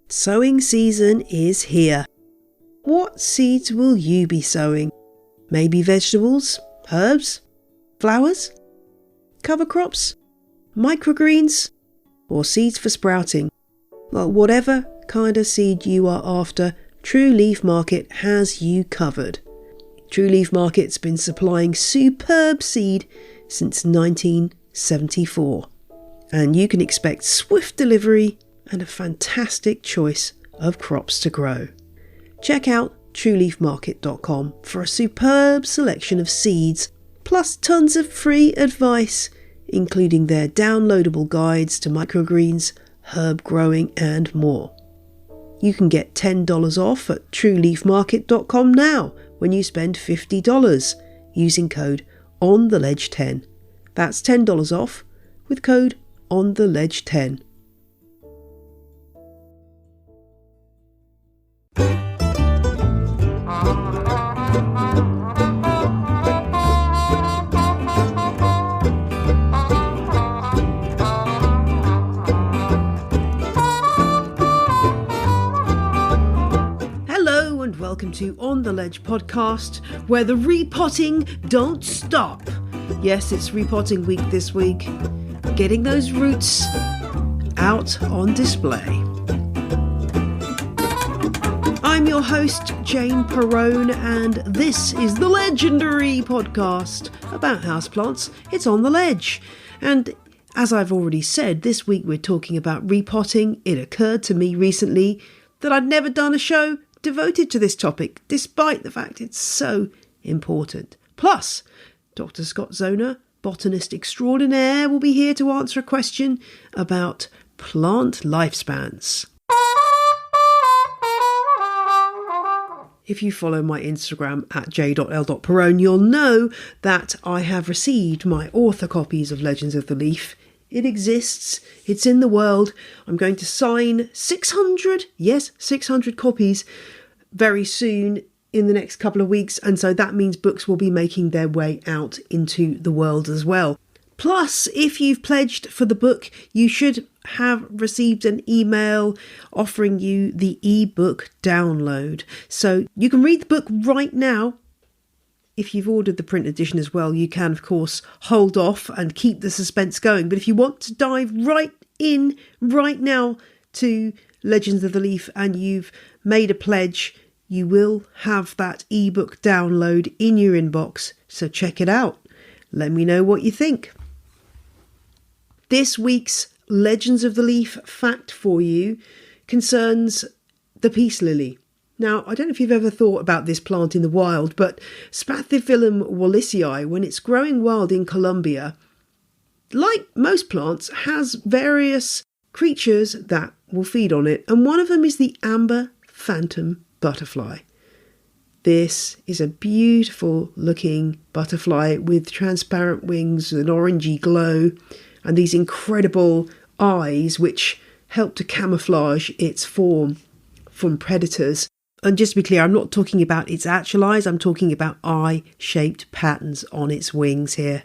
Sowing season is here. What seeds will you be sowing? Maybe vegetables, herbs, flowers, cover crops, microgreens, or seeds for sprouting? Well, whatever kind of seed you are after, True Leaf Market has you covered. True Leaf Market's been supplying superb seed since 1974, and you can expect swift delivery and a fantastic choice of crops to grow. Check out trueleafmarket.com for a superb selection of seeds, plus tons of free advice, including their downloadable guides to microgreens, herb growing and more. You can get $10 off at trueleafmarket.com now when you spend $50 using code ONTheLedge10. That's $10 off with code ONTheLedge10. Hello and welcome to On The Ledge podcast, where the repotting don't stop. Yes, it's repotting week this week. Getting those roots out on display. I'm your host, Jane Perrone, and this is the legendary podcast about houseplants. It's On The Ledge. And as I've already said, this week we're talking about repotting. It occurred to me recently that I'd never done a show devoted to this topic, despite the fact it's so important. Plus, Dr Scott Zona, botanist extraordinaire, will be here to answer a question about plant lifespans. If you follow my Instagram at j.l.perrone, you'll know that I have received my author copies of Legends of the Leaf. It exists. It's in the world. I'm going to sign 600 copies very soon in the next couple of weeks. And so that means books will be making their way out into the world as well. Plus, if you've pledged for the book, you should have received an email offering you the ebook download. So you can read the book right now. If you've ordered the print edition as well, you can, of course, hold off and keep the suspense going. But if you want to dive right in right now to Legends of the Leaf and you've made a pledge, you will have that ebook download in your inbox. So check it out. Let me know what you think. This week's Legends of the Leaf fact for you concerns the peace lily. Now, I don't know if you've ever thought about this plant in the wild, but Spathiphyllum wallisii, when it's growing wild in Colombia, like most plants, has various creatures that will feed on it, and one of them is the amber phantom butterfly. This is a beautiful looking butterfly with transparent wings, an orangey glow, and these incredible eyes which help to camouflage its form from predators. And just to be clear, I'm not talking about its actual eyes, I'm talking about eye-shaped patterns on its wings here.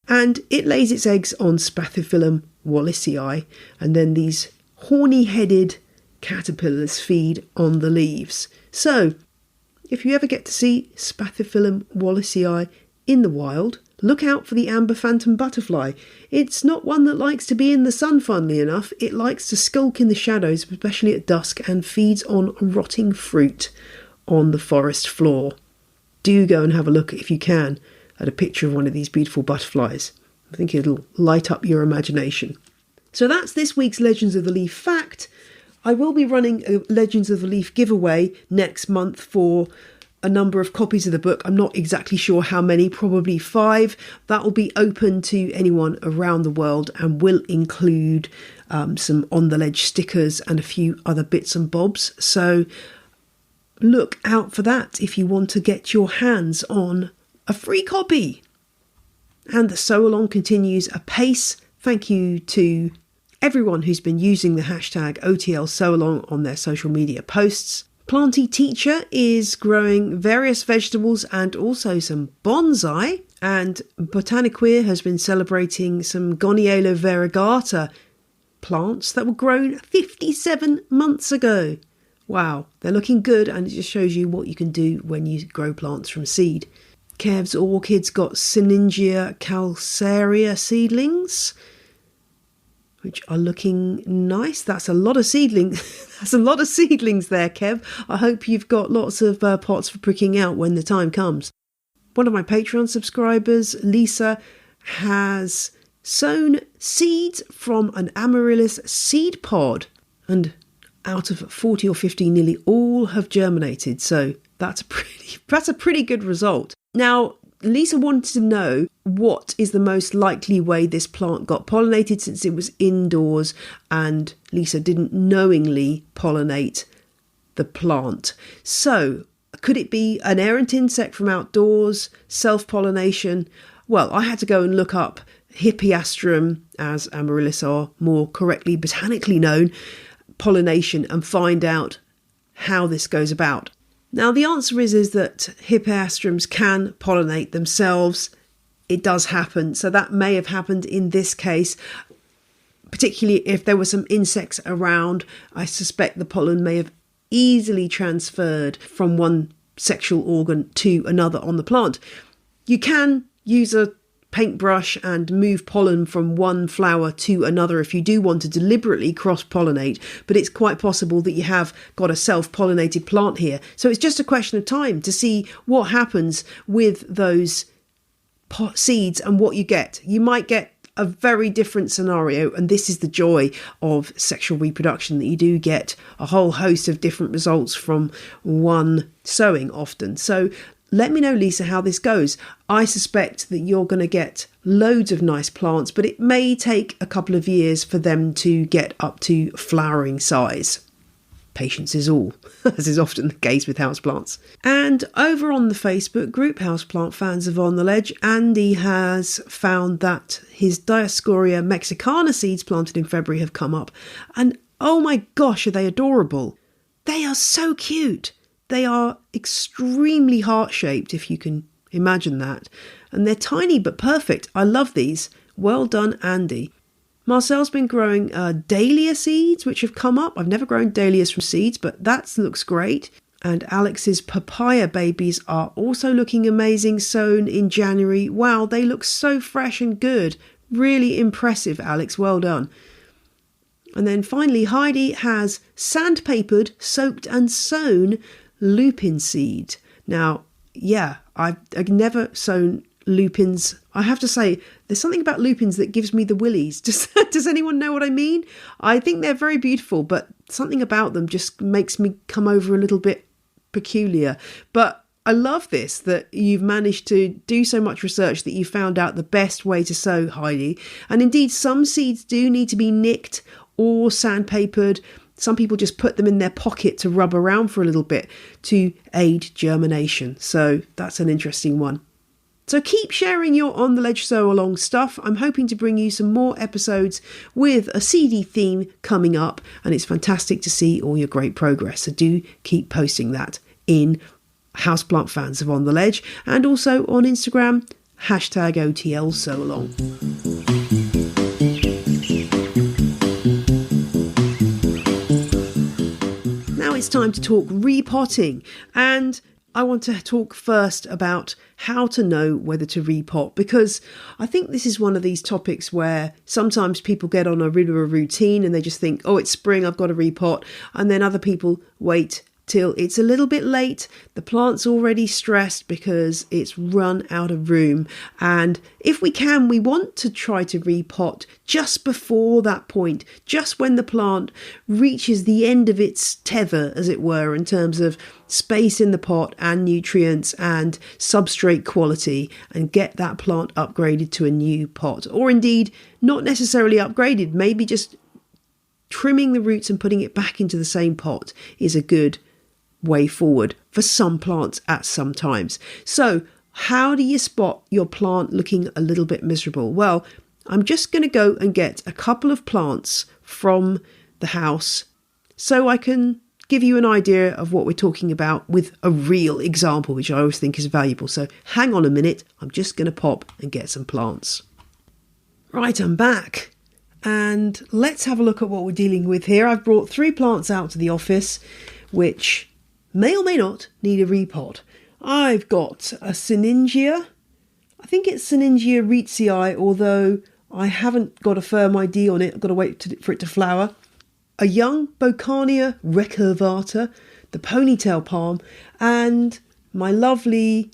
And it lays its eggs on Spathiphyllum wallisii, and then these horny-headed caterpillars feed on the leaves. So, if you ever get to see Spathiphyllum wallisii in the wild, look out for the amber phantom butterfly. It's not one that likes to be in the sun, funnily enough. It likes to skulk in the shadows, especially at dusk, and feeds on rotting fruit on the forest floor. Do go and have a look, if you can, at a picture of one of these beautiful butterflies. I think it'll light up your imagination. So that's this week's Legends of the Leaf fact. I will be running a Legends of the Leaf giveaway next month for a number of copies of the book. I'm not exactly sure how many, probably 5. That will be open to anyone around the world and will include some On The Ledge stickers and a few other bits and bobs. So look out for that if you want to get your hands on a free copy. And the sew along continues apace. Thank you to everyone who's been using the hashtag OTL sew along on their social media posts. Planty Teacher is growing various vegetables and also some bonsai, and Botaniqueer has been celebrating some Goniella variegata plants that were grown 57 months ago. Wow, they're looking good, and it just shows you what you can do when you grow plants from seed. Kev's orchids got Syningia calcarea seedlings, which are looking nice. That's a lot of seedlings. That's a lot of seedlings there, Kev. I hope you've got lots of pots for pricking out when the time comes. One of my Patreon subscribers, Lisa, has sown seeds from an amaryllis seed pod, and out of 40 or 50, nearly all have germinated. So that's a pretty good result. Now, Lisa wanted to know what is the most likely way this plant got pollinated, since it was indoors and Lisa didn't knowingly pollinate the plant. So could it be an errant insect from outdoors, self-pollination? Well, I had to go and look up Hippeastrum, as amaryllis are more correctly botanically known, pollination, and find out how this goes about. Now, the answer is that Hippeastrums can pollinate themselves. It does happen. So that may have happened in this case, particularly if there were some insects around. I suspect the pollen may have easily transferred from one sexual organ to another on the plant. You can use a paintbrush and move pollen from one flower to another if you do want to deliberately cross-pollinate, but it's quite possible that you have got a self-pollinated plant here. So it's just a question of time to see what happens with those seeds and what you get. You might get a very different scenario, and this is the joy of sexual reproduction, that you do get a whole host of different results from one sowing often. So let me know, Lisa, how this goes. I suspect that you're going to get loads of nice plants, but it may take a couple of years for them to get up to flowering size. Patience is all, as is often the case with houseplants. And over on the Facebook group, Houseplant Fans of On the Ledge, Andy has found that his Dioscorea mexicana seeds planted in February have come up. And oh my gosh, are they adorable. They are so cute. They are extremely heart-shaped, if you can imagine that. And they're tiny but perfect. I love these. Well done, Andy. Marcel's been growing dahlia seeds, which have come up. I've never grown dahlias from seeds, but that looks great. And Alex's papaya babies are also looking amazing, sown in January. Wow, they look so fresh and good. Really impressive, Alex. Well done. And then finally, Heidi has sandpapered, soaked and sown lupin seed. Now, yeah, I've never sown lupins. I have to say, there's something about lupins that gives me the willies. Does anyone know what I mean? I think they're very beautiful, but something about them just makes me come over a little bit peculiar. But I love this, that you've managed to do so much research that you found out the best way to sow, Heidi. And indeed, some seeds do need to be nicked or sandpapered. Some people just put them in their pocket to rub around for a little bit to aid germination. So that's an interesting one. So keep sharing your On the Ledge Sow Along stuff. I'm hoping to bring you some more episodes with a seedy theme coming up, and it's fantastic to see all your great progress. So do keep posting that in Houseplant Fans of On the Ledge, and also on Instagram, #OTL Sow Along. It's time to talk repotting, and I want to talk first about how to know whether to repot, because I think this is one of these topics where sometimes people get on a routine and they just think, oh, it's spring, I've got to repot, and then other people wait till it's a little bit late. The plant's already stressed because it's run out of room. And if we can, we want to try to repot just before that point, just when the plant reaches the end of its tether, as it were, in terms of space in the pot and nutrients and substrate quality, and get that plant upgraded to a new pot. Or indeed, not necessarily upgraded, maybe just trimming the roots and putting it back into the same pot is a good way forward for some plants at some times. So how do you spot your plant looking a little bit miserable? Well, I'm just going to go and get a couple of plants from the house so I can give you an idea of what we're talking about with a real example, which I always think is valuable. So hang on a minute, I'm just going to pop and get some plants. Right, I'm back. And let's have a look at what we're dealing with here. I've brought 3 plants out to the office, which may or may not need a repot. I've got a Syningia. I think it's Syningia reetzii, although I haven't got a firm ID on it. I've got to wait for it to flower. A young Bocania recurvata, the ponytail palm, and my lovely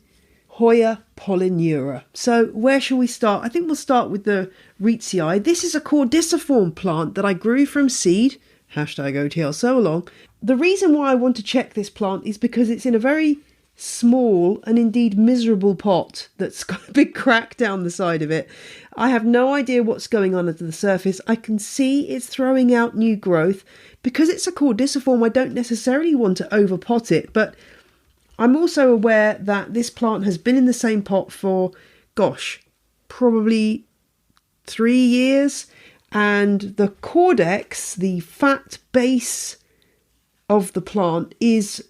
Hoya polynura. So where shall we start? I think we'll start with the reetzii. This is a caudiciform plant that I grew from seed. Hashtag OTL so along. The reason why I want to check this plant is because it's in a very small and indeed miserable pot that's got a big crack down the side of it. I have no idea what's going on under the surface. I can see it's throwing out new growth. Because it's a caudiciform, I don't necessarily want to overpot it, but I'm also aware that this plant has been in the same pot for, gosh, probably 3 years, and the caudex, the fat base of the plant, is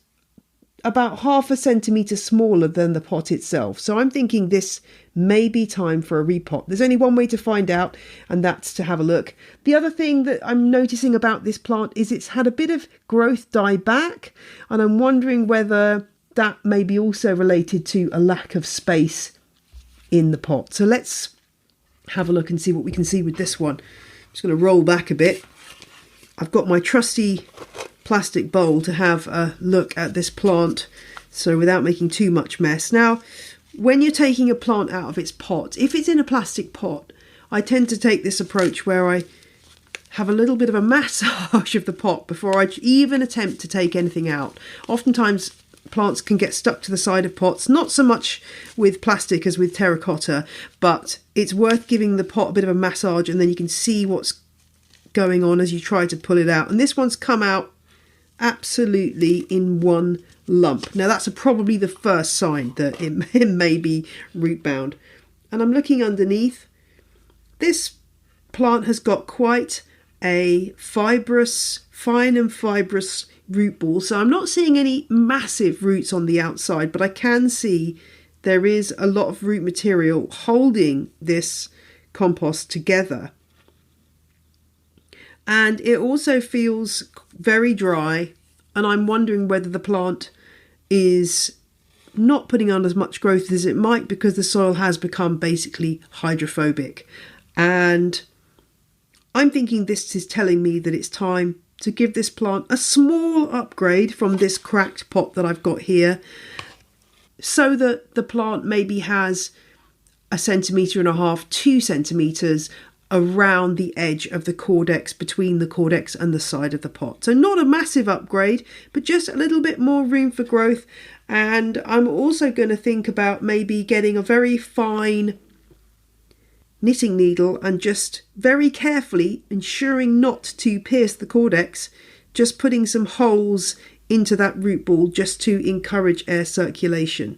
about 0.5 centimetre smaller than the pot itself. So I'm thinking this may be time for a repot. There's only one way to find out, and that's to have a look. The other thing that I'm noticing about this plant is it's had a bit of growth die back, and I'm wondering whether that may be also related to a lack of space in the pot. So let's have a look and see what we can see with this one. I'm just going to roll back a bit. I've got my trusty plastic bowl to have a look at this plant, so without making too much mess. Now, when you're taking a plant out of its pot, if it's in a plastic pot, I tend to take this approach where I have a little bit of a massage of the pot before I even attempt to take anything out. Oftentimes plants can get stuck to the side of pots, not so much with plastic as with terracotta, but it's worth giving the pot a bit of a massage, and then you can see what's going on as you try to pull it out. And this one's come out absolutely in one lump. Now that's probably the first sign that it may be root bound. And I'm looking underneath. This plant has got quite a fibrous, fine and fibrous root ball. So I'm not seeing any massive roots on the outside, but I can see there is a lot of root material holding this compost together. And it also feels very dry, and I'm wondering whether the plant is not putting on as much growth as it might because the soil has become basically hydrophobic. And I'm thinking this is telling me that it's time to give this plant a small upgrade from this cracked pot that I've got here, so that the plant maybe has 1.5 centimetres, 2 centimetres around the edge of the caudex, between the caudex and the side of the pot. So not a massive upgrade, but just a little bit more room for growth. And I'm also going to think about maybe getting a very fine knitting needle and just very carefully, ensuring not to pierce the caudex, just putting some holes into that root ball just to encourage air circulation.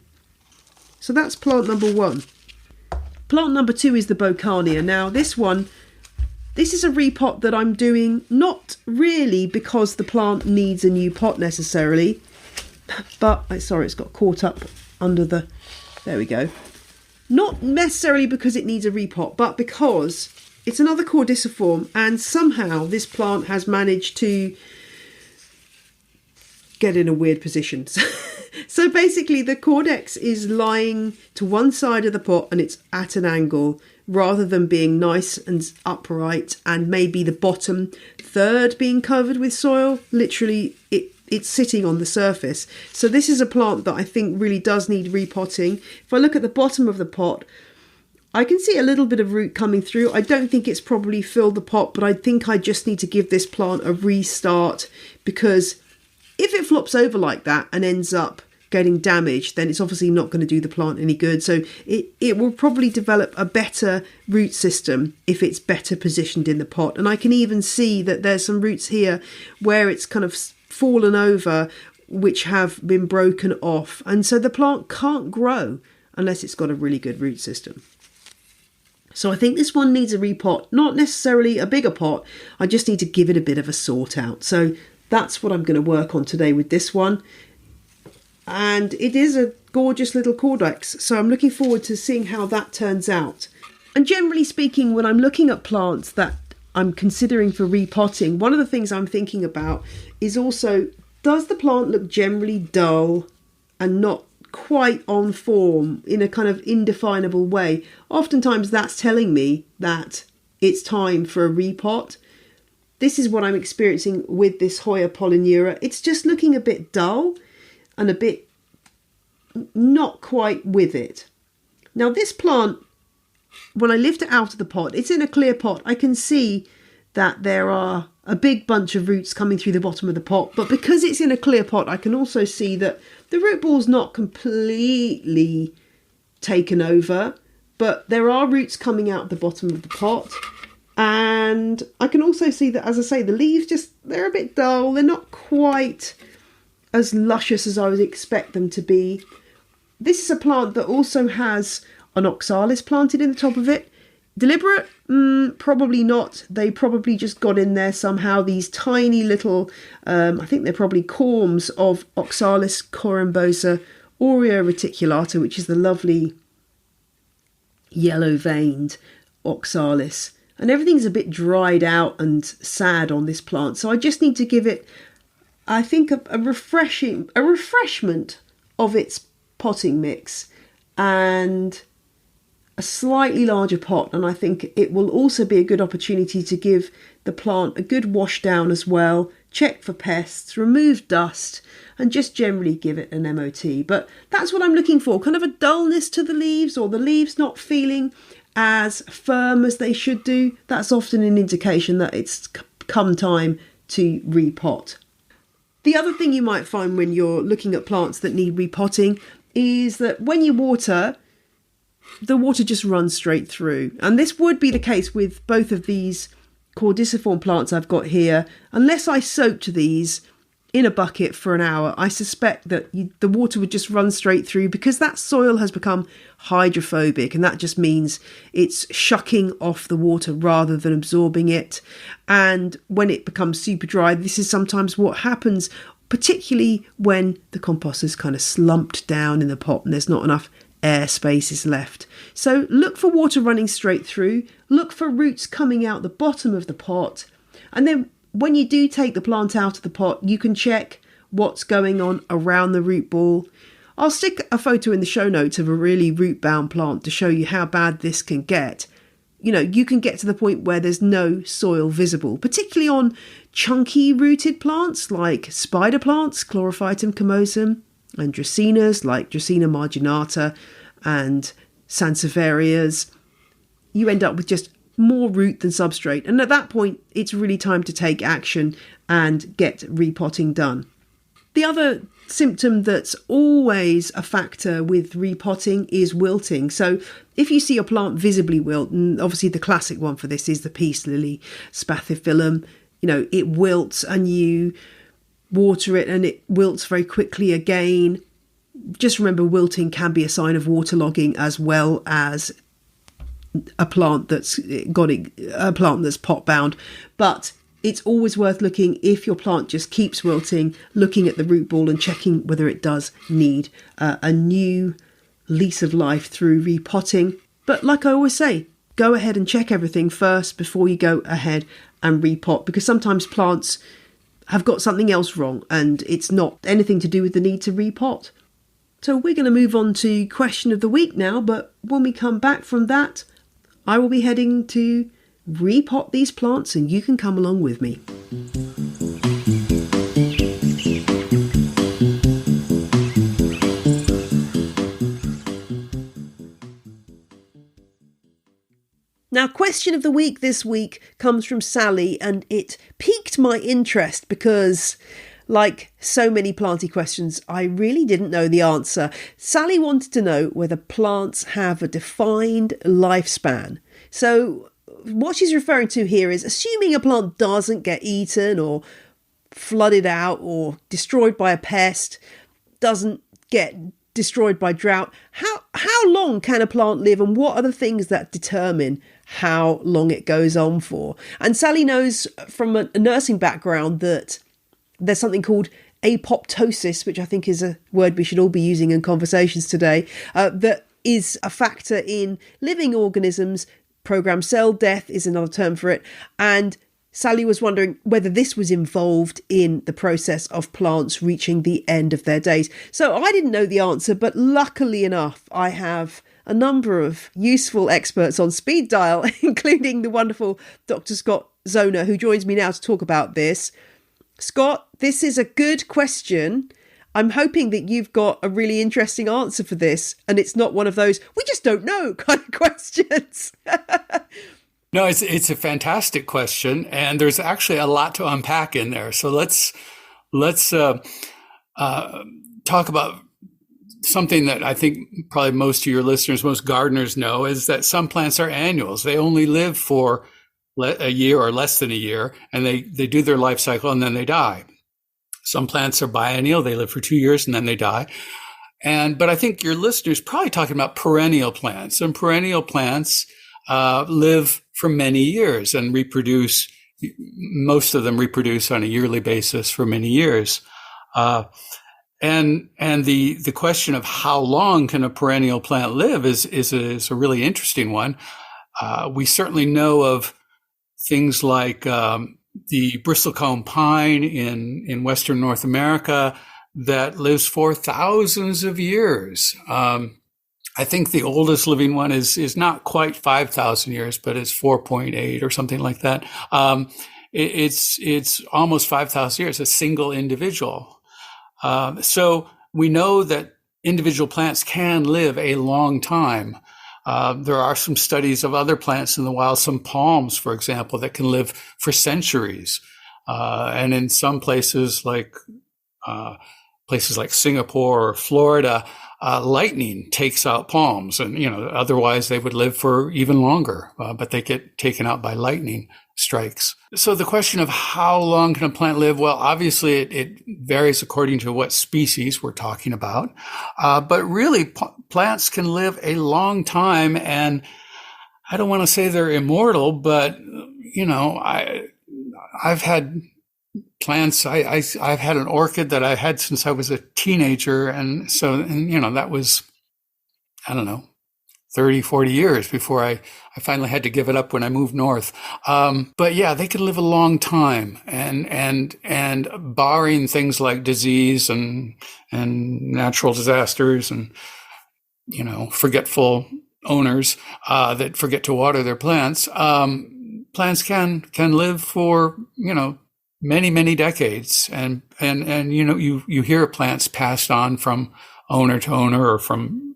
So that's plant number 1. Plant number 2 is the Bocania. Now this is a repot that I'm doing not really because the plant needs a new pot necessarily, but sorry, it's got caught up under the, there we go. Not necessarily because it needs a repot, but because it's another caudiciform, and somehow this plant has managed to get in a weird position. So basically the caudex is lying to one side of the pot and it's at an angle, rather than being nice and upright, and maybe the bottom third being covered with soil. Literally it's sitting on the surface. So this is a plant that I think really does need repotting. If I look at the bottom of the pot, I can see a little bit of root coming through. I don't think it's probably filled the pot, but I think I just need to give this plant a restart, because if it flops over like that and ends up getting damaged, then it's obviously not going to do the plant any good. So it will probably develop a better root system if it's better positioned in the pot. And I can even see that there's some roots here where it's kind of fallen over, which have been broken off. And so the plant can't grow unless it's got a really good root system. So I think this one needs a repot, not necessarily a bigger pot. I just need to give it a bit of a sort out. So that's what I'm going to work on today with this one. And it is a gorgeous little caudex, so I'm looking forward to seeing how that turns out. And generally speaking, when I'm looking at plants that I'm considering for repotting, one of the things I'm thinking about is also, does the plant look generally dull and not quite on form in a kind of indefinable way? Oftentimes that's telling me that it's time for a repot. This is what I'm experiencing with this Hoya polyneura. It's just looking a bit dull and a bit not quite with it. Now this plant, when I lift it out of the pot, it's in a clear pot. I can see that there are a big bunch of roots coming through the bottom of the pot, but because it's in a clear pot, I can also see that the root ball's not completely taken over, but there are roots coming out the bottom of the pot. And I can also see that, as I say, the leaves they're a bit dull. They're not quite as luscious as I would expect them to be. This is a plant that also has an oxalis planted in the top of it. Deliberate? Probably not. They probably just got in there somehow. These tiny little, I think they're probably corms of Oxalis corymbosa aurea reticulata, which is the lovely yellow veined oxalis. And everything's a bit dried out and sad on this plant. So I just need to give it, I think, a refreshment of its potting mix and a slightly larger pot. And I think it will also be a good opportunity to give the plant a good wash down as well, check for pests, remove dust, and just generally give it an MOT. But that's what I'm looking for, kind of a dullness to the leaves, or the leaves not feeling as firm as they should do. That's often an indication that it's come time to repot. The other thing you might find when you're looking at plants that need repotting is that when you water, the water just runs straight through. And this would be the case with both of these cordiciform plants I've got here. Unless I soaked these in a bucket for an hour, I suspect that the water would just run straight through, because that soil has become hydrophobic, and that just means it's shucking off the water rather than absorbing it. And when it becomes super dry, this is sometimes what happens, particularly when the compost is kind of slumped down in the pot and there's not enough air spaces left. So look for water running straight through, look for roots coming out the bottom of the pot, and then when you do take the plant out of the pot, you can check what's going on around the root ball. I'll stick a photo in the show notes of a really root-bound plant to show you how bad this can get. You know, you can get to the point where there's no soil visible, particularly on chunky rooted plants like spider plants, Chlorophytum comosum, and dracaenas like Dracaena marginata and Sansevieras. You end up with just more root than substrate, and at that point it's really time to take action and get repotting done. The other symptom that's always a factor with repotting is wilting. So if you see your plant visibly wilt, and obviously the classic one for this is the peace lily, Spathiphyllum, you know, it wilts and you water it and it wilts very quickly again. Just remember, wilting can be a sign of waterlogging as well as a plant that's pot bound. But it's always worth looking, if your plant just keeps wilting, looking at the root ball and checking whether it does need a new lease of life through repotting. But like I always say, go ahead and check everything first before you go ahead and repot, because sometimes plants have got something else wrong and it's not anything to do with the need to repot. So we're going to move on to question of the week now, but when we come back from that, I will be heading to repot these plants and you can come along with me. Now, question of the week this week comes from Sally, and it piqued my interest because, like so many planty questions, I really didn't know the answer. Sally wanted to know whether plants have a defined lifespan. So what she's referring to here is, assuming a plant doesn't get eaten or flooded out or destroyed by a pest, doesn't get destroyed by drought, how long can a plant live, and what are the things that determine how long it goes on for? And Sally knows from a nursing background that there's something called apoptosis, which I think is a word we should all be using in conversations today, that is a factor in living organisms Programmed cell death is another term for it. And Sally was wondering whether this was involved in the process of plants reaching the end of their days. So I didn't know the answer, but luckily enough, I have a number of useful experts on speed dial, including the wonderful Dr. Scott Zona, who joins me now to talk about this. Scott, this is a good question. I'm hoping that you've got a really interesting answer for this, and it's not one of those, we just don't know kind of questions. No, it's a fantastic question, and there's actually a lot to unpack in there. So let's talk about something that I think probably most of your listeners, most gardeners know, is that some plants are annuals. They only live for a year or less than a year, and they do their life cycle and then they die. Some plants are biennial. They live for 2 years and then they die. But I think your listeners probably talking about perennial plants, and perennial plants live for many years and reproduce. Most of them reproduce on a yearly basis for many years. And the question of how long can a perennial plant live is a really interesting one. We certainly know of things like the bristlecone pine in Western North America that lives for thousands of years. I think the oldest living one is not quite 5,000 years, but it's 4.8 or something like that. It's almost 5,000 years, a single individual. So we know that individual plants can live a long time. There are some studies of other plants in the wild, some palms, for example, that can live for centuries. And in some places like Singapore or Florida, lightning takes out palms, and otherwise they would live for even longer, but they get taken out by lightning strikes. So the question of how long can a plant live? Well, obviously it varies according to what species we're talking about, but really plants can live a long time, and I don't want to say they're immortal, but I've had plants. I've had an orchid that I had since I was a teenager. And that was, I don't know, 30, 40 years before I finally had to give it up when I moved north. But yeah, they could live a long time, and barring things like disease and natural disasters and, forgetful owners, that forget to water their plants, plants can live for, many, many decades. And you hear plants passed on from owner to owner or from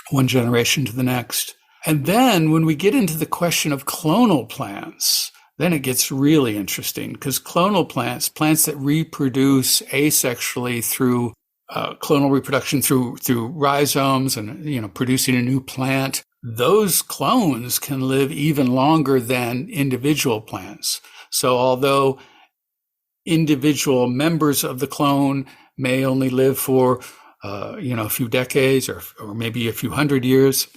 one generation to the next. And then when we get into the question of clonal plants, then it gets really interesting, because clonal plants that reproduce asexually through clonal reproduction through rhizomes and, producing a new plant, those clones can live even longer than individual plants. So although individual members of the clone may only live for, a few decades or maybe a few hundred years,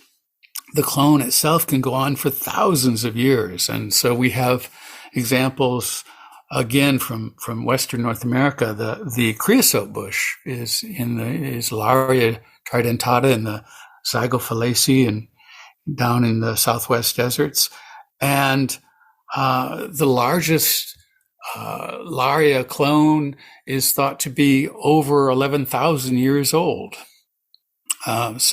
the clone itself can go on for thousands of years. And so we have examples, again, from Western North America. The creosote bush is Laria tridentata in the Zygophyllaceae and down in the Southwest deserts. And the largest Laria clone is thought to be over 11,000 years old. Plants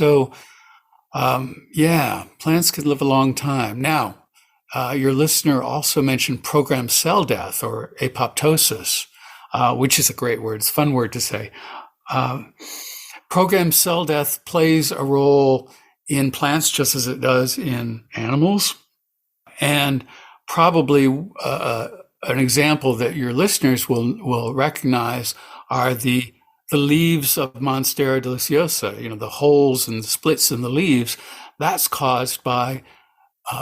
could live a long time. Now, your listener also mentioned programmed cell death or apoptosis, which is a great word. It's a fun word to say. Programmed cell death plays a role in plants just as it does in animals. And probably an example that your listeners will recognize are the leaves of Monstera deliciosa, the holes and the splits in the leaves. That's caused by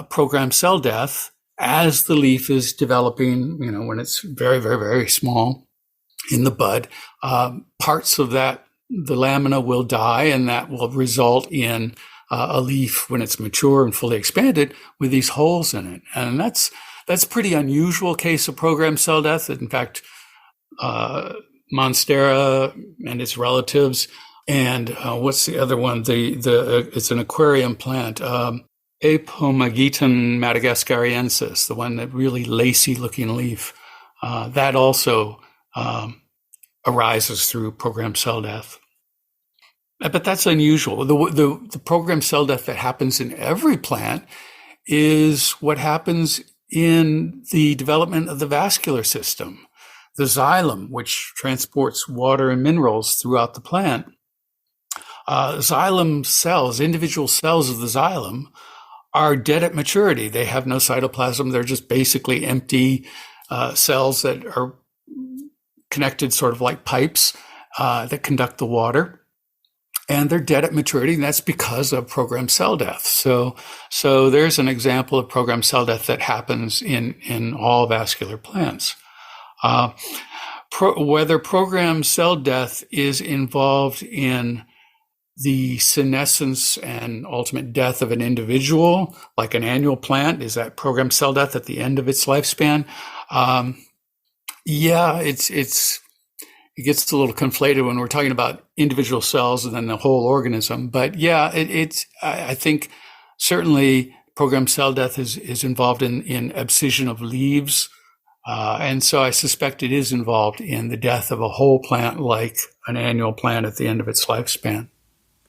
programmed cell death as the leaf is developing, when it's very, very, very small in the bud. Parts of the lamina will die, and that will result in a leaf when it's mature and fully expanded with these holes in it. And that's a pretty unusual case of programmed cell death. In fact, Monstera and its relatives, and what's the other one? It's an aquarium plant. Apomageton madagascariensis, the one that really lacy looking leaf, that also arises through programmed cell death. But that's unusual. The programmed cell death that happens in every plant is what happens in the development of the vascular system. The xylem, which transports water and minerals throughout the plant. Xylem cells, individual cells of the xylem, are dead at maturity. They have no cytoplasm. They're just basically empty cells that are connected sort of like pipes that conduct the water. And they're dead at maturity, and that's because of programmed cell death. So there's an example of programmed cell death that happens in all vascular plants. Whether programmed cell death is involved in the senescence and ultimate death of an individual, like an annual plant, is that programmed cell death at the end of its lifespan? It gets a little conflated when we're talking about individual cells and then the whole organism. But yeah, I think certainly programmed cell death is involved in abscission of leaves. And so I suspect it is involved in the death of a whole plant, like an annual plant at the end of its lifespan.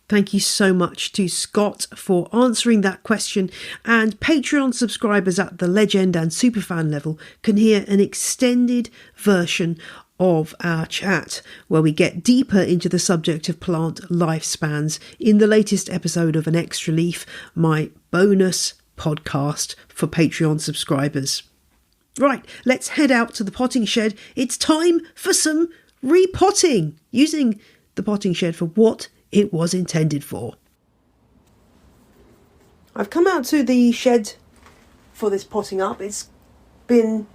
Thank you so much to Scott for answering that question. And Patreon subscribers at the legend and superfan level can hear an extended version of our chat where we get deeper into the subject of plant lifespans in the latest episode of An Extra Leaf, my bonus podcast for Patreon subscribers. Right, let's head out to the potting shed. It's time for some repotting, using the potting shed for what it was intended for. I've come out to the shed for this potting up. It's been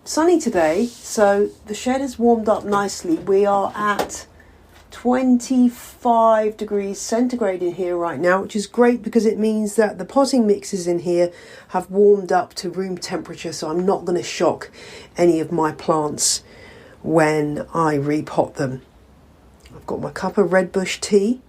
sunny today, so the shed has warmed up nicely. We are at 25 degrees centigrade in here right now, which is great because it means that the potting mixes in here have warmed up to room temperature, so I'm not going to shock any of my plants when I repot them. I've got my cup of red bush tea,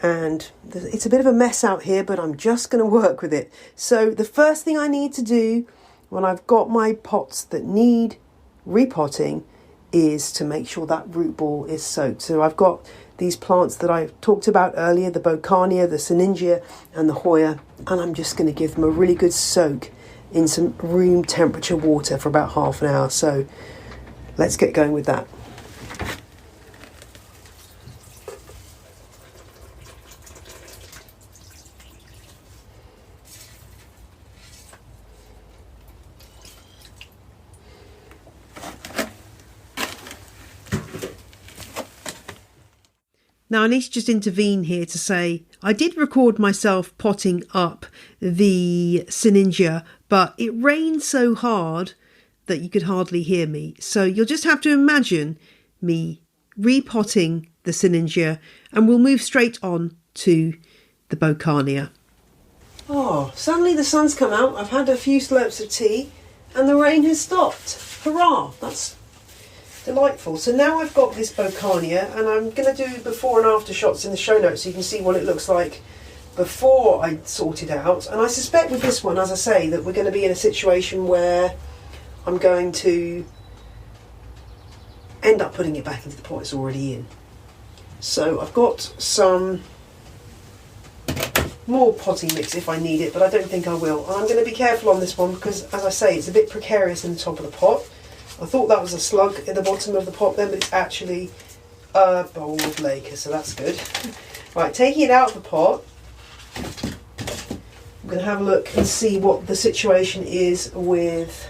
and it's a bit of a mess out here, but I'm just going to work with it. So the first thing I need to do when I've got my pots that need repotting is to make sure that root ball is soaked. So I've got these plants that I talked about earlier, the Bocania, the Siningia and the Hoya, and I'm just going to give them a really good soak in some room temperature water for about half an hour. So let's get going with that. Now, I need to just intervene here to say I did record myself potting up the Siningia, but it rained so hard that you could hardly hear me. So you'll just have to imagine me repotting the Siningia, and we'll move straight on to the Bocania. Oh, suddenly the sun's come out. I've had a few slurps of tea and the rain has stopped. Hurrah! That's delightful. So now I've got this Bocania, and I'm going to do before and after shots in the show notes so you can see what it looks like before I sort it out. And I suspect with this one, as I say, that we're going to be in a situation where I'm going to end up putting it back into the pot it's already in. So I've got some more potting mix if I need it, but I don't think I will. And I'm going to be careful on this one because, as I say, it's a bit precarious in the top of the pot. I thought that was a slug at the bottom of the pot then, but it's actually a bowl of laker, so that's good. Right, taking it out of the pot, I'm going to have a look and see what the situation is with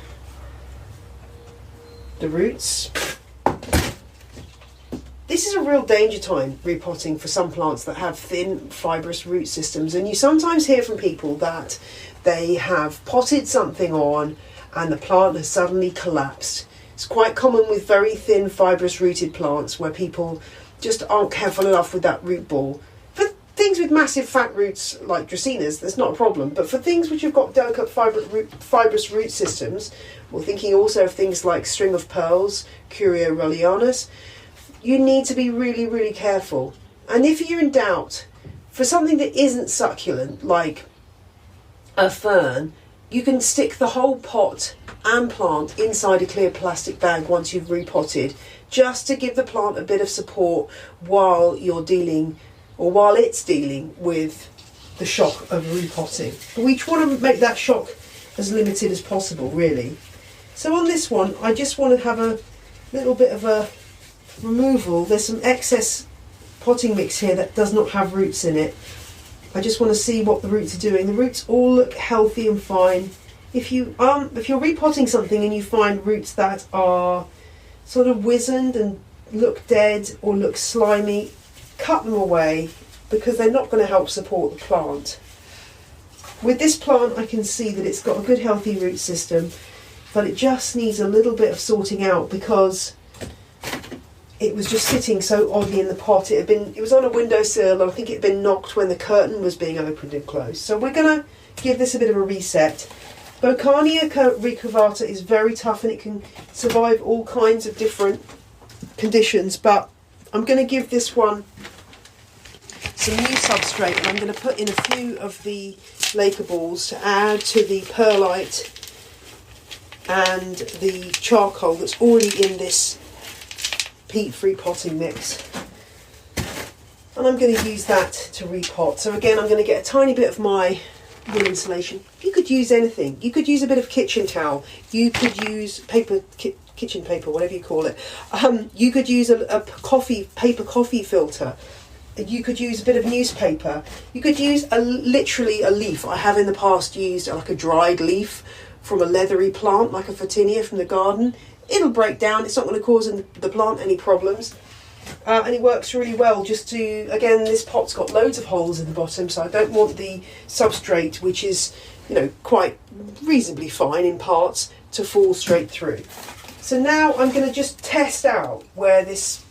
the roots. This is a real danger time, repotting, for some plants that have thin, fibrous root systems. And you sometimes hear from people that they have potted something on and the plant has suddenly collapsed. It's quite common with very thin, fibrous rooted plants where people just aren't careful enough with that root ball. For things with massive fat roots like Dracaenas, that's not a problem. But for things which have got delicate fibrous root systems, we're thinking also of things like string of pearls, Curia rollianus, you need to be really, really careful. And if you're in doubt, for something that isn't succulent, like a fern, you can stick the whole pot and plant inside a clear plastic bag once you've repotted, just to give the plant a bit of support while you're dealing, or while it's dealing with the shock of repotting. But we want to make that shock as limited as possible, really. So on this one, I just want to have a little bit of a removal. There's some excess potting mix here that does not have roots in it. I just want to see what the roots are doing. The roots all look healthy and fine. If you're repotting something and you find roots that are sort of wizened and look dead or look slimy, cut them away, because they're not going to help support the plant. With this plant, I can see that it's got a good healthy root system, but it just needs a little bit of sorting out because it was just sitting so oddly in the pot. It was on a windowsill, and I think it had been knocked when the curtain was being opened and closed. So we're going to give this a bit of a reset. Bocania recurvata is very tough and it can survive all kinds of different conditions, but I'm going to give this one some new substrate, and I'm going to put in a few of the Laker balls to add to the perlite and the charcoal that's already in this peat-free potting mix. And I'm going to use that to repot. So again, I'm going to get a tiny bit of my wool insulation. You could use anything. You could use a bit of kitchen towel. You could use kitchen paper, whatever you call it. You could use a paper coffee filter. You could use a bit of newspaper. You could use literally a leaf. I have in the past used like a dried leaf from a leathery plant, like a Photinia from the garden. It'll break down. It's not going to cause the plant any problems. And it works really well just to, again, this pot's got loads of holes in the bottom, so I don't want the substrate, which is, quite reasonably fine in parts, to fall straight through. So now I'm going to just test out where this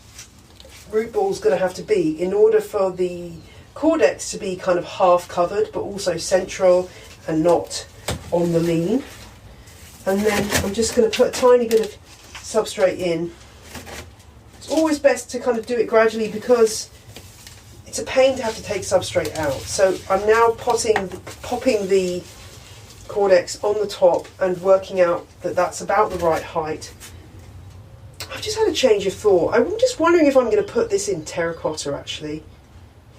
root ball is going to have to be in order for the cordex to be kind of half covered, but also central and not on the lean. And then I'm just going to put a tiny bit of substrate in. It's always best to kind of do it gradually because it's a pain to have to take substrate out. So I'm now popping the cordex on the top and working out that that's about the right height. I've just had a change of thought. I'm just wondering if I'm going to put this in terracotta actually.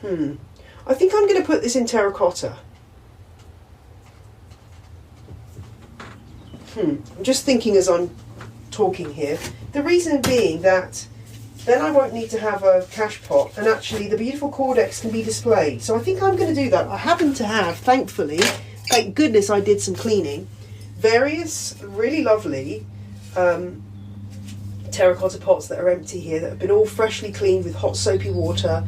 I think I'm going to put this in terracotta. I'm just thinking as I'm talking here. The reason being that then I won't need to have a cash pot, and actually the beautiful cordex can be displayed. So I think I'm going to do that. I happen to have, thankfully, thank goodness I did some cleaning, various really lovely terracotta pots that are empty here that have been all freshly cleaned with hot soapy water.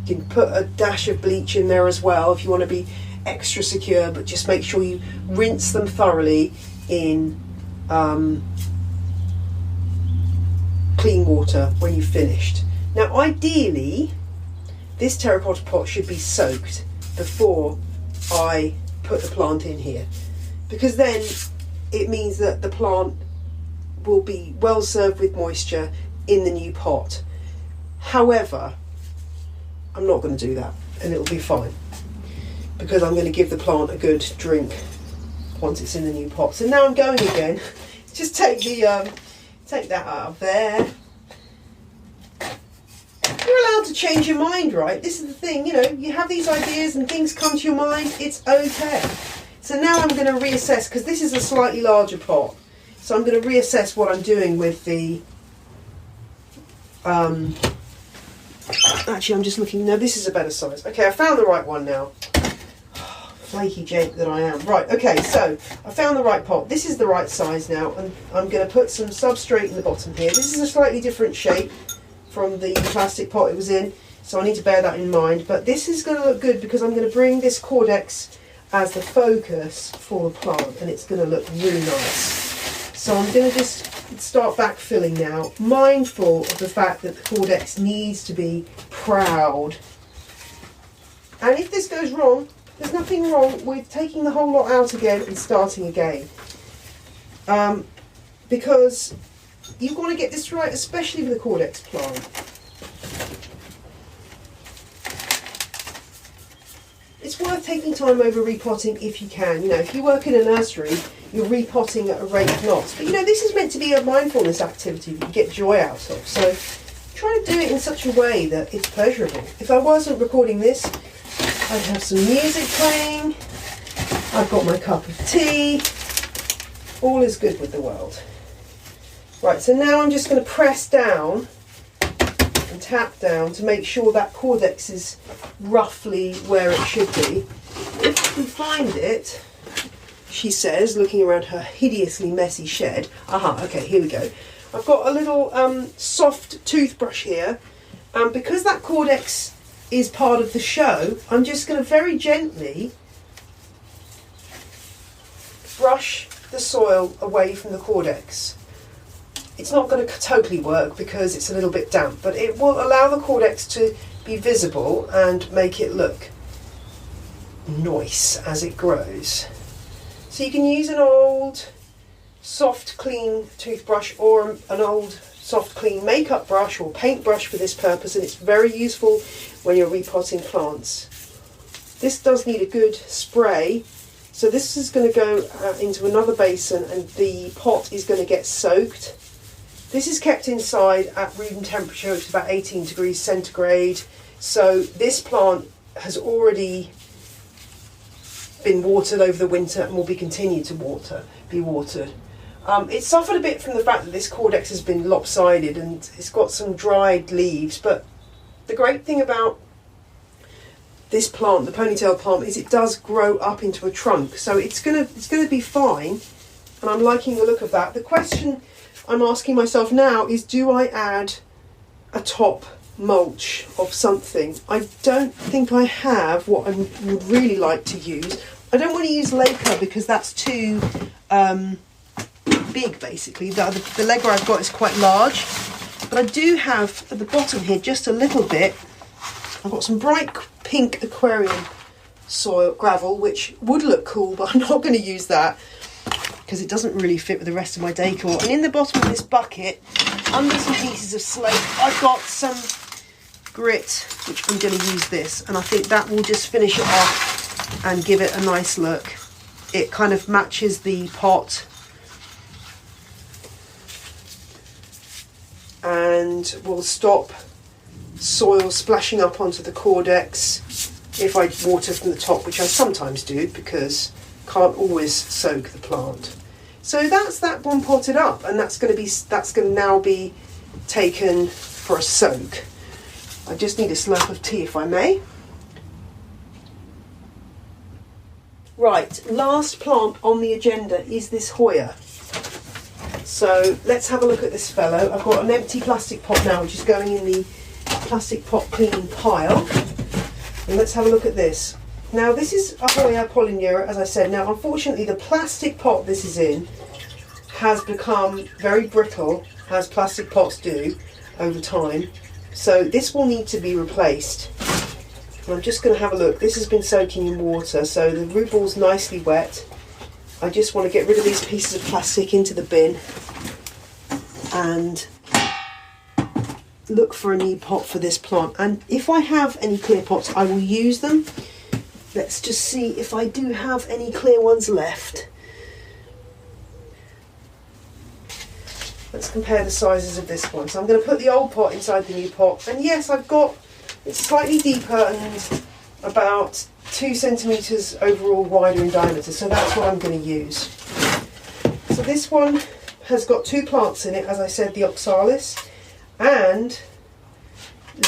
You can put a dash of bleach in there as well if you want to be extra secure, but just make sure you rinse them thoroughly in clean water when you've finished. Now ideally this terracotta pot should be soaked before I put the plant in here, because then it means that the plant will be well served with moisture in the new pot. However, I'm not going to do that, and it'll be fine because I'm going to give the plant a good drink once it's in the new pot. So now I'm going again. Just take that out of there. You're allowed to change your mind, right? This is the thing, you have these ideas and things come to your mind, it's okay. So now I'm going to reassess, because this is a slightly larger pot. So I'm going to reassess what I'm doing with the... actually, I'm just looking... No, this is a better size. Okay, I found the right one now. Flaky Jake that I am. Right, okay, so I found the right pot. This is the right size now, and I'm going to put some substrate in the bottom here. This is a slightly different shape from the plastic pot it was in, so I need to bear that in mind. But this is going to look good because I'm going to bring this cordex as the focus for the plant, and it's going to look really nice. So I'm going to just start backfilling now, mindful of the fact that the cordex needs to be proud. And if this goes wrong, there's nothing wrong with taking the whole lot out again and starting again. Because you want to get this right, especially with a cordex plant. it's worth taking time over repotting if you can. You know, if you work in a nursery, you're repotting at a rate of knots. But you know, this is meant to be a mindfulness activity that you get joy out of. So try to do it in such a way that it's pleasurable. If I wasn't recording this, I'd have some music playing. I've got my cup of tea. All is good with the world. Right, so now I'm just going to press down and tap down to make sure that Cordex is roughly where it should be. If we find it, she says, looking around her hideously messy shed. Aha, okay, here we go. I've got a little soft toothbrush here, and because that Cordex is part of the show, I'm just going to very gently brush the soil away from the Cordex. It's not going to totally work because it's a little bit damp, but it will allow the Cordex to be visible and make it look nice as it grows. So you can use an old soft clean toothbrush or an old soft clean makeup brush or paintbrush for this purpose, and it's very useful when you're repotting plants. This does need a good spray, so this is going to go into another basin and the pot is going to get soaked. This is kept inside at room temperature, which is about 18 degrees centigrade. So this plant has already been watered over the winter and will be continued to be watered. It suffered a bit from the fact that this Cordex has been lopsided and it's got some dried leaves, but the great thing about this plant, the ponytail plant, is it does grow up into a trunk, so it's gonna be fine, and I'm liking the look of that. The question I'm asking myself now is, do I add a top mulch of something? I don't think I have what I would really like to use. I don't want to use Laker because that's too big, basically. The Laker I've got is quite large, but I do have at the bottom here just a little bit. I've got some bright pink aquarium soil gravel, which would look cool, but I'm not going to use that because it doesn't really fit with the rest of my decor. And in the bottom of this bucket, under some pieces of slate, I've got some grit, which I'm going to use this, and I think that will just finish it off and give it a nice look. It kind of matches the pot and will stop soil splashing up onto the Cordex if I water from the top, which I sometimes do because can't always soak the plant. So that's that one potted up, and that's going to now be taken for a soak. I just need a slurp of tea, if I may. Right, last plant on the agenda is this Hoya. So let's have a look at this fellow. I've got an empty plastic pot now, which is going in the plastic pot cleaning pile. And let's have a look at this. Now this is a Hoya polyneura, as I said. Now unfortunately the plastic pot this is in has become very brittle, as plastic pots do over time. So this will need to be replaced. And I'm just going to have a look. This has been soaking in water, so the root ball's nicely wet. I just want to get rid of these pieces of plastic into the bin and look for a new pot for this plant. And if I have any clear pots, I will use them. Let's just see if I do have any clear ones left. Let's compare the sizes of this one. So I'm going to put the old pot inside the new pot. And yes, it's slightly deeper and about 2 centimetres overall wider in diameter. So that's what I'm going to use. So this one has got 2 plants in it, as I said, the oxalis and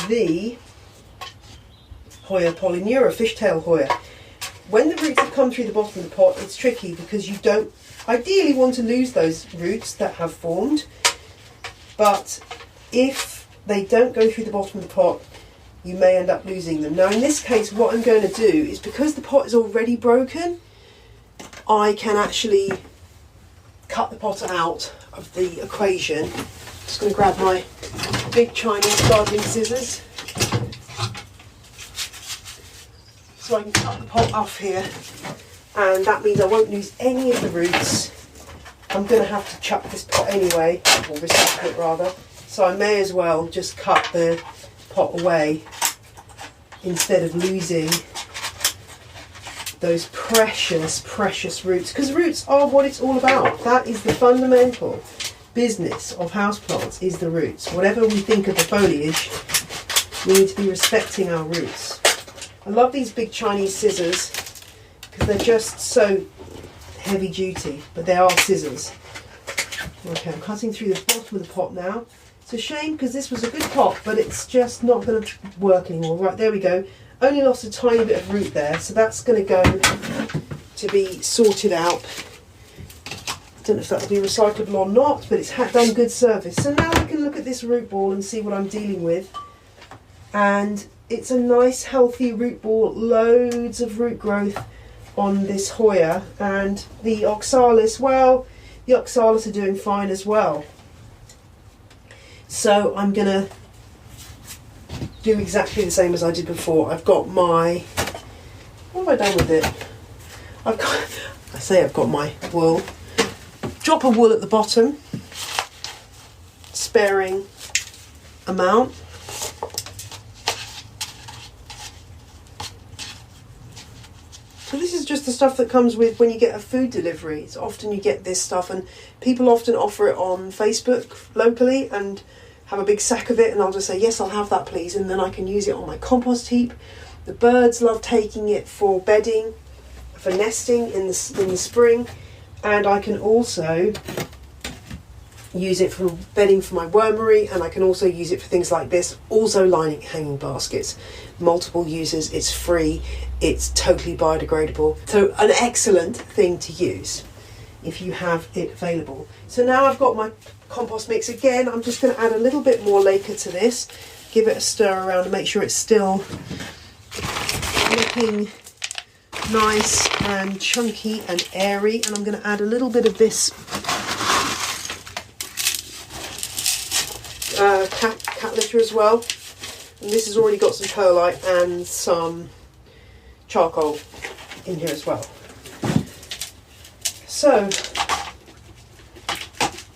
the Hoya polyneura, fishtail Hoya. When the roots have come through the bottom of the pot, it's tricky because you don't ideally want to lose those roots that have formed, but if they don't go through the bottom of the pot, you may end up losing them. Now in this case, what I'm going to do is, because the pot is already broken, I can actually cut the pot out of the equation. Just going to grab my big Chinese gardening scissors so I can cut the pot off here, and that means I won't lose any of the roots. I'm going to have to chuck this pot anyway, or recycle it rather, so I may as well just cut the pot away instead of losing those precious, precious roots, because roots are what it's all about. That is the fundamental business of houseplants, is the roots. Whatever we think of the foliage, we need to be respecting our roots. I love these big Chinese scissors because they're just so heavy duty, but they are scissors. Okay, I'm cutting through the bottom of the pot now. It's a shame because this was a good pot, but it's just not going to work anymore. Right, there we go. Only lost a tiny bit of root there, so that's going to go to be sorted out. Don't know if that'll be recyclable or not, but it's done good service. So now I can look at this root ball and see what I'm dealing with. And it's a nice healthy root ball, loads of root growth on this Hoya, and the oxalis, well, the oxalis are doing fine as well. So I'm going to do exactly the same as I did before. I've got my, what have I done with it? I've got my wool. Drop a wool at the bottom, sparing amount. So this is just the stuff that comes with when you get a food delivery. It's often you get this stuff, and people often offer it on Facebook locally and have a big sack of it, and I'll just say, yes, I'll have that please, and then I can use it on my compost heap. The birds love taking it for bedding, for nesting in the spring, and I can also use it for bedding for my wormery, and I can also use it for things like this, also lining hanging baskets. Multiple uses, it's free, it's totally biodegradable, so an excellent thing to use if you have it available. So now I've got my compost mix again. I'm just going to add a little bit more lacquer to this, give it a stir around and make sure it's still looking nice and chunky and airy, and I'm going to add a little bit of this cat litter as well, and this has already got some perlite and some charcoal in here as well. So I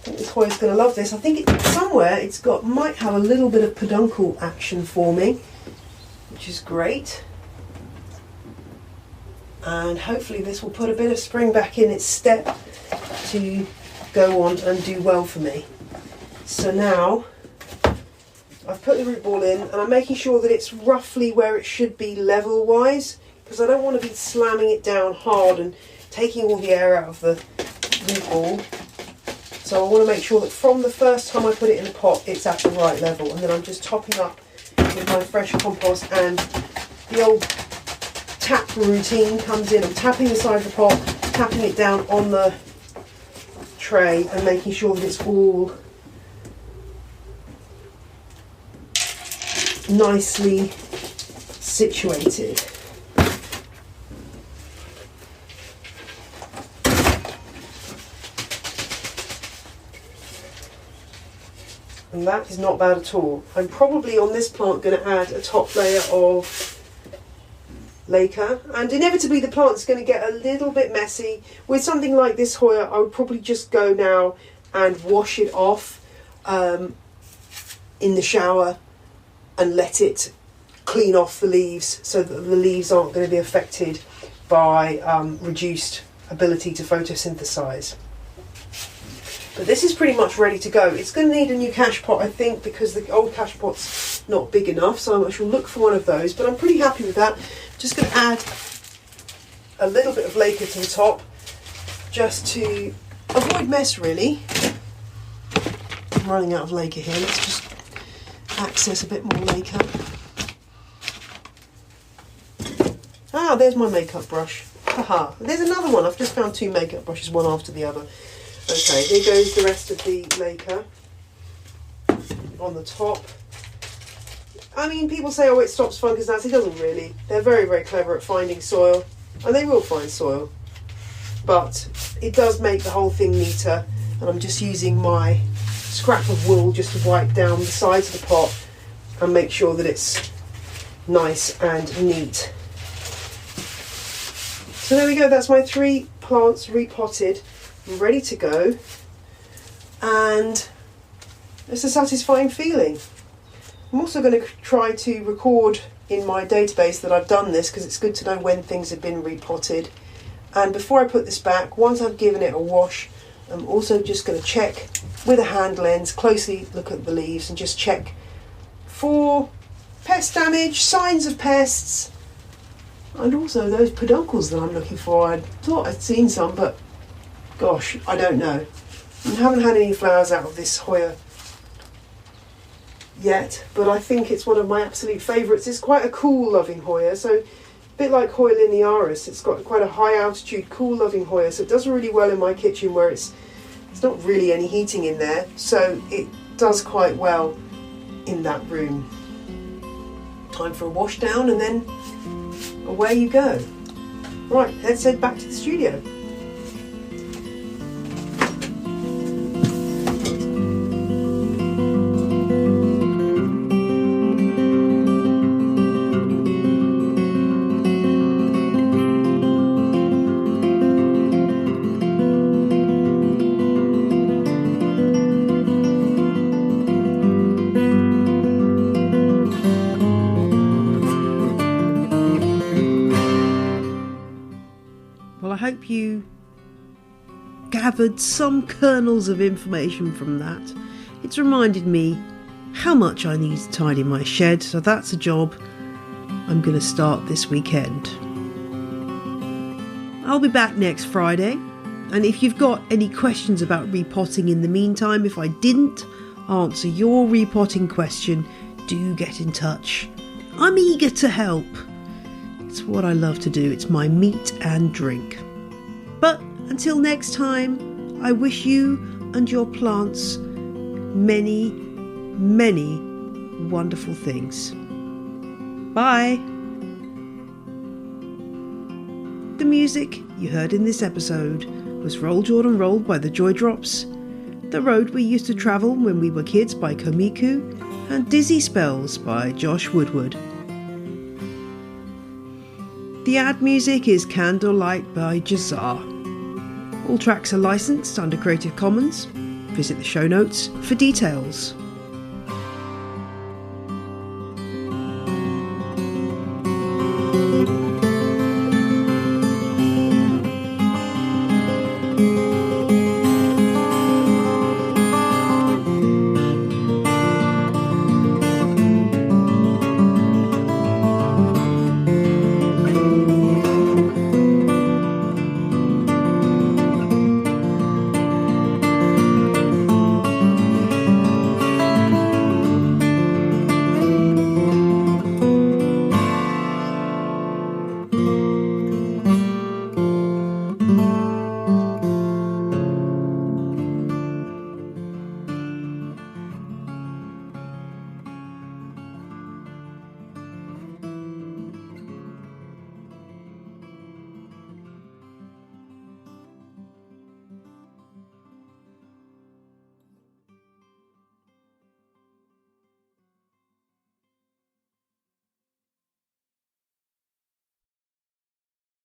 think this Hoya's going to love this. I think somewhere might have a little bit of peduncle action for me, which is great. And hopefully this will put a bit of spring back in its step to go on and do well for me. So now I've put the root ball in, and I'm making sure that it's roughly where it should be level wise, because I don't want to be slamming it down hard and taking all the air out of the root ball. So I want to make sure that from the first time I put it in the pot, it's at the right level, and then I'm just topping up with my fresh compost, and the old tap routine comes in. I'm tapping the side of the pot, tapping it down on the tray, and making sure that it's all nicely situated. And that is not bad at all. I'm probably on this plant going to add a top layer of lacquer, and inevitably the plant's going to get a little bit messy. With something like this Hoya, I would probably just go now and wash it off in the shower and let it clean off the leaves, so that the leaves aren't going to be affected by reduced ability to photosynthesize. But this is pretty much ready to go. It's going to need a new cache pot, I think, because the old cache pot's not big enough, so I shall look for one of those, but I'm pretty happy with that. Just going to add a little bit of lacquer to the top, just to avoid mess, really. I'm running out of lacquer here. Let's just access a bit more lacquer. Ah, there's my makeup brush. Haha. There's another one. I've just found two makeup brushes, one after the other. Okay, here goes the rest of the lacquer on the top. I mean, people say, oh, it stops fungus gnats. It doesn't really. They're very, very clever at finding soil, and they will find soil. But it does make the whole thing neater, and I'm just using my scrap of wool just to wipe down the sides of the pot and make sure that it's nice and neat. So there we go, that's my 3 plants repotted, ready to go, and it's a satisfying feeling. I'm also going to try to record in my database that I've done this, because it's good to know when things have been repotted. And before I put this back, once I've given it a wash, I'm also just going to check with a hand lens, closely look at the leaves and just check for pest damage, signs of pests, and also those peduncles that I'm looking for. I thought I'd seen some, but gosh, I don't know. I haven't had any flowers out of this Hoya yet, but I think it's one of my absolute favourites. It's quite a cool loving Hoya, so a bit like Hoya linearis, it's got quite a high altitude cool loving Hoya, so it does really well in my kitchen where it's not really any heating in there, so it does quite well in that room. Time for a wash down and then away you go. Right, let's head back to the studio. Well, I hope you gathered some kernels of information from that. It's reminded me how much I need to tidy my shed, so that's a job I'm going to start this weekend. I'll be back next Friday, and if you've got any questions about repotting in the meantime, if I didn't answer your repotting question, do get in touch. I'm eager to help. It's what I love to do. It's my meat and drink. But until next time, I wish you and your plants many, many wonderful things. Bye. The music you heard in this episode was Roll Jordan Roll by the Joy Drops, The Road We Used to Travel When We Were Kids by Komiku, and Dizzy Spells by Josh Woodward. The ad music is Candlelight by Jazar. All tracks are licensed under Creative Commons. Visit the show notes for details.